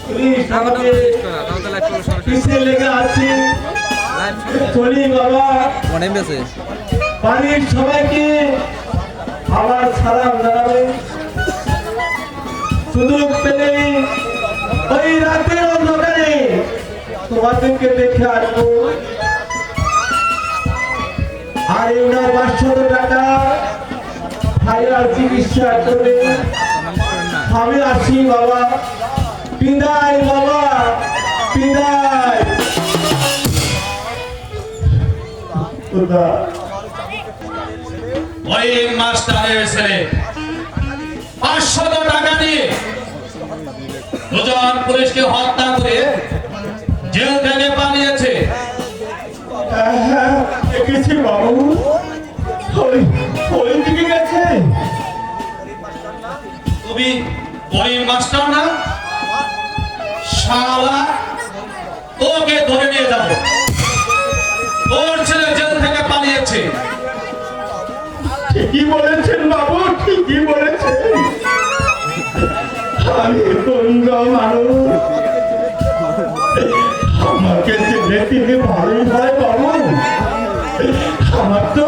Please আমাকে কিসে লেগে আছি চলি বাবা। বাড়ির সবাইকে আমার সালাম জানাবে। সুযোগ পেলেই ওই রাতের অন্ধকারে তোমাদেরকে দেখে আসবো। আর ওনার 500 টাকা ভাইয়ার চিকিৎসা করবে। আমি আসি বাবা। বিদায় বাবা, বিদায়। ওই মাস্টারের ছেলে 500 টাকা দিয়ে দুজন পুলিশকে হত্যা করে জেল থেকে পালিয়েছে। দেখেছি বাবু, ওই দিকে গেছে। তুমি ওই মাস্টার না? শালা, তোকে ধরে নিয়ে যাবো। তোর ছেলে জেল থেকে পালিয়েছে। ঠিকই বলেছেন বাবু, ঠিকই বলেছেন। আমি বন্ধ মানুষ, আমাকে জেলে দিলে ভালোই হয় বাবু। আমার তো